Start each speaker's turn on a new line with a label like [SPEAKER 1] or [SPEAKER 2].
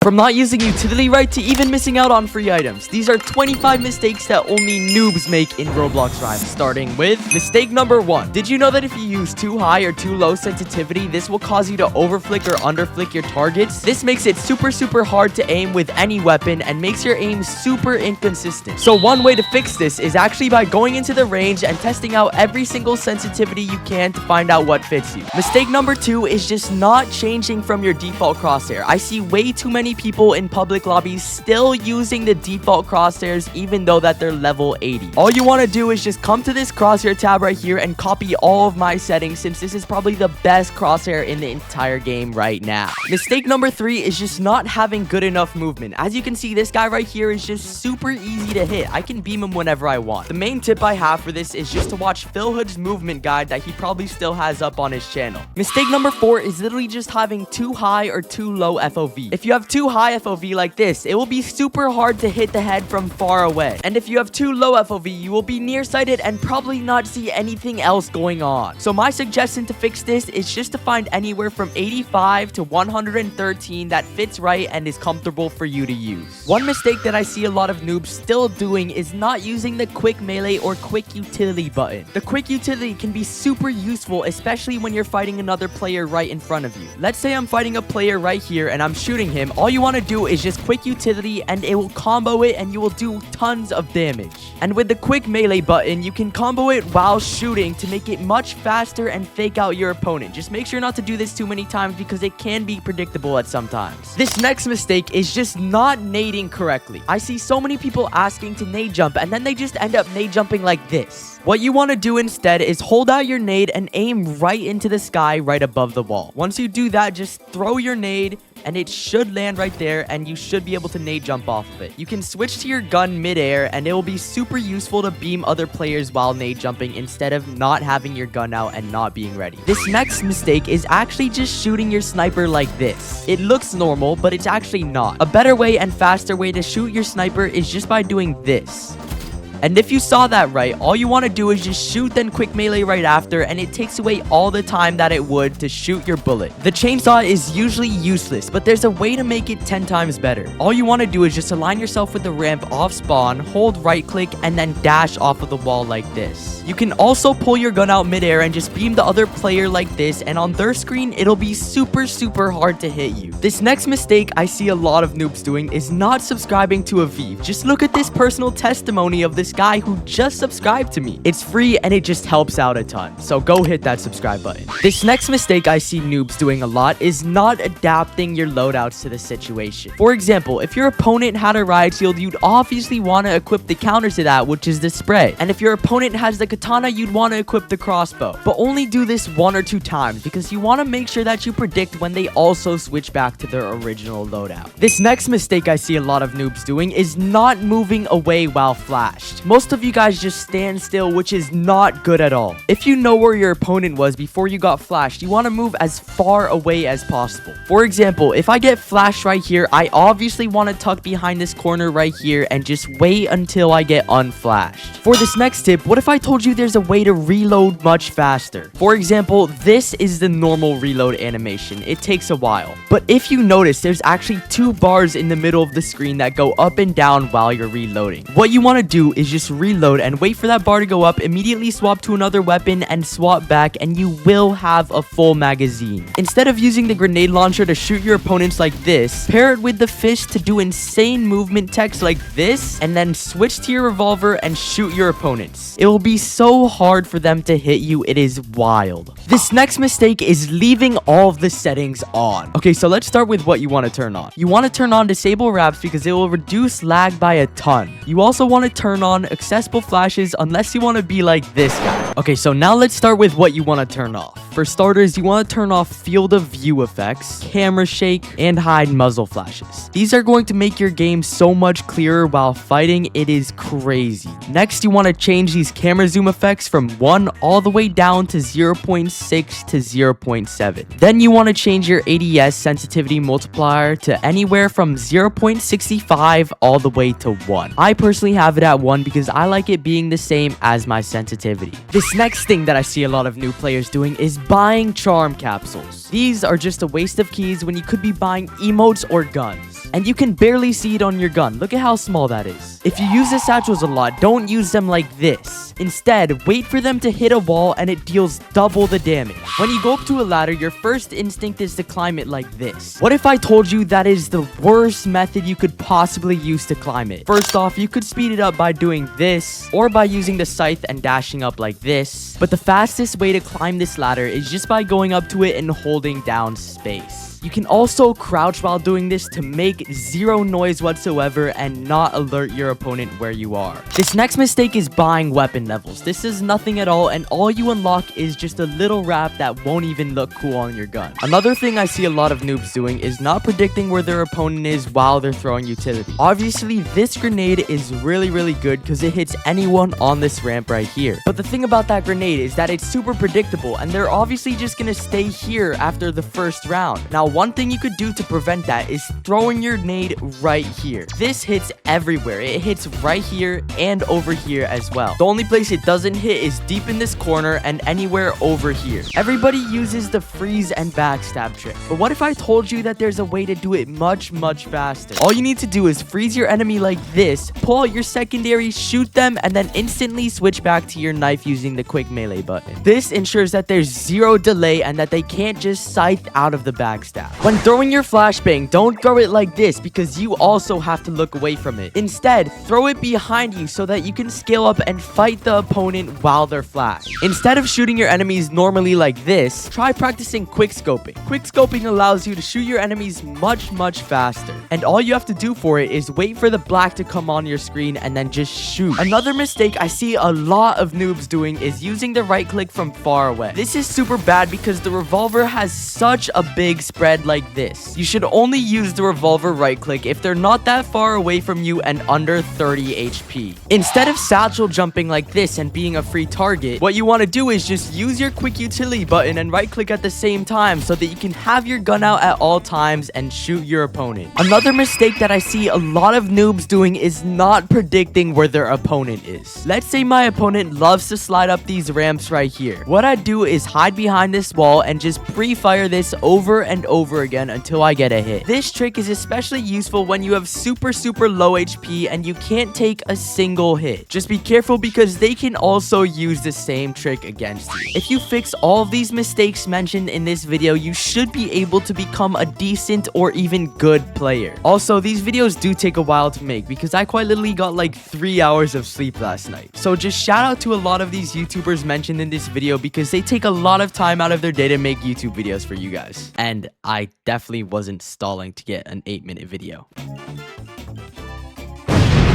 [SPEAKER 1] From not using utility right to even missing out on free items. These are 25 mistakes that only noobs make in Roblox Rhyme. Starting with mistake number 1. Did you know that if you use too high or too low sensitivity, this will cause you to overflick or underflick your targets? This makes it super hard to aim with any weapon and makes your aim super inconsistent. So one way to fix this is actually by going into the range and testing out every single sensitivity you can to find out what fits you. Mistake number 2 is just not changing from your default crosshair. I see way too many people in public lobbies still using the default crosshairs even though that they're level 80. All you want to do is just come to this crosshair tab right here and copy all of my settings, since this is probably the best crosshair in the entire game right now. Mistake number 3 is just not having good enough movement. As you can see, this guy right here is just super easy to hit. I can beam him whenever I want. The main tip I have for this is just to watch Phil Hood's movement guide that he probably still has up on his channel. Mistake number 4 is literally just having too high or too low FOV. If you have too high FOV like this, it will be super hard to hit the head from far away. And if you have too low FOV, you will be nearsighted and probably not see anything else going on. So my suggestion to fix this is just to find anywhere from 85 to 113 that fits right and is comfortable for you to use. One mistake that I see a lot of noobs still doing is not using the quick melee or quick utility button. The quick utility can be super useful, especially when you're fighting another player right in front of you. Let's say I'm fighting a player right here and I'm shooting him. All you want to do is just quick utility and it will combo it and you will do tons of damage. And with the quick melee button, you can combo it while shooting to make it much faster and fake out your opponent. Just make sure not to do this too many times because it can be predictable at some times. This next mistake is just not nading correctly. I see so many people asking to nade jump and then they just end up nade jumping like this. What you want to do instead is hold out your nade and aim right into the sky right above the wall. Once you do that, just throw your nade and it should land right there and you should be able to nade jump off of it. You can switch to your gun midair and it will be super useful to beam other players while nade jumping instead of not having your gun out and not being ready. This next mistake is actually just shooting your sniper like this. It looks normal, but it's actually not. A better way and faster way to shoot your sniper is just by doing this. And if you saw that right, all you want to do is just shoot then quick melee right after, and it takes away all the time that it would to shoot your bullet. The chainsaw is usually useless, but there's a way to make it 10 times better. All you want to do is just align yourself with the ramp off spawn, hold right click, and then dash off of the wall like this. You can also pull your gun out midair and just beam the other player like this, and on their screen, it'll be super hard to hit you. This next mistake I see a lot of noobs doing is not subscribing to Aviv. Just look at this personal testimony of this guy who just subscribed to me. It's free and it just helps out a ton. So go hit that subscribe button. This next mistake I see noobs doing a lot is not adapting your loadouts to the situation. For example, if your opponent had a riot shield, you'd obviously want to equip the counter to that, which is the spray. And if your opponent has the katana, you'd want to equip the crossbow. But only do this 1 or 2 times because you want to make sure that you predict when they also switch back to their original loadout. This next mistake I see a lot of noobs doing is not moving away while flashed. Most of you guys just stand still, which is not good at all. If you know where your opponent was before you got flashed, you want to move as far away as possible. For example, if I get flashed right here, I obviously want to tuck behind this corner right here and just wait until I get unflashed. For this next tip, what if I told you there's a way to reload much faster? For example, this is the normal reload animation. It takes a while. But if you notice, there's actually 2 bars in the middle of the screen that go up and down while you're reloading. What you want to do is just reload and wait for that bar to go up, immediately swap to another weapon and swap back, and you will have a full magazine. Instead of using the grenade launcher to shoot your opponents like this, pair it with the fish to do insane movement text like this, and then switch to your revolver and shoot your opponents. It will be so hard for them to hit you, it is wild. This next mistake is leaving all of the settings on. Okay, so let's start with what you want to turn on. You want to turn on disable wraps because it will reduce lag by a ton. You also want to turn on accessible flashes unless you want to be like this guy. Okay, so now let's start with what you want to turn off. For starters, you want to turn off field of view effects, camera shake, and hide muzzle flashes. These are going to make your game so much clearer while fighting. It is crazy. Next, you want to change these camera zoom effects from 1 all the way down to 0.6 to 0.7. Then you want to change your ADS sensitivity multiplier to anywhere from 0.65 all the way to 1. I personally have it at 1 because I like it being the same as my sensitivity. This next thing that I see a lot of new players doing is buying charm capsules. These are just a waste of keys when you could be buying emotes or guns. and you can barely see it on your gun. Look at how small that is. If you use the satchels a lot, don't use them like this. Instead, wait for them to hit a wall and it deals double the damage. When you go up to a ladder, your first instinct is to climb it like this. What if I told you that is the worst method you could possibly use to climb it? First off, you could speed it up by doing this, or by using the scythe and dashing up like this. But the fastest way to climb this ladder is just by going up to it and holding down space. You can also crouch while doing this to make zero noise whatsoever and not alert your opponent where you are. This next mistake is buying weapon levels. This is nothing at all, and all you unlock is just a little wrap that won't even look cool on your gun. Another thing I see a lot of noobs doing is not predicting where their opponent is while they're throwing utility. Obviously, this grenade is really good because it hits anyone on this ramp right here. But the thing about that grenade is that it's super predictable, and they're obviously just gonna stay here after the first round. Now, one thing you could do to prevent that is throwing your nade right here. This hits everywhere. It hits right here and over here as well. The only place it doesn't hit is deep in this corner and anywhere over here. Everybody uses the freeze and backstab trick. But what if I told you that there's a way to do it much faster? All you need to do is freeze your enemy like this, pull out your secondary, shoot them, and then instantly switch back to your knife using the quick melee button. This ensures that there's zero delay and that they can't just scythe out of the backstab. When throwing your flashbang, don't throw it like this because you also have to look away from it. Instead, throw it behind you so that you can scale up and fight the opponent while they're flashed. Instead of shooting your enemies normally like this, try practicing quick scoping. Quick scoping allows you to shoot your enemies much faster. And all you have to do for it is wait for the black to come on your screen and then just shoot. Another mistake I see a lot of noobs doing is using the right click from far away. This is super bad because the revolver has such a big spread like this. You should only use the revolver right click if they're not that far away from you and under 30 HP. Instead of satchel jumping like this and being a free target, what you want to do is just use your quick utility button and right click at the same time so that you can have your gun out at all times and shoot your opponent. Another mistake that I see a lot of noobs doing is not predicting where their opponent is. Let's say my opponent loves to slide up these ramps right here. What I do is hide behind this wall and just pre-fire this over and over again until I get a hit. This trick is especially useful when you have super low HP and you can't take a single hit. Just be careful because they can also use the same trick against you. If you fix all of these mistakes mentioned in this video, you should be able to become a decent or even good player. Also, these videos do take a while to make because I quite literally got like 3 hours of sleep last night. So just shout out to a lot of these YouTubers mentioned in this video because they take a lot of time out of their day to make YouTube videos for you guys. And I definitely wasn't stalling to get an 8-minute video.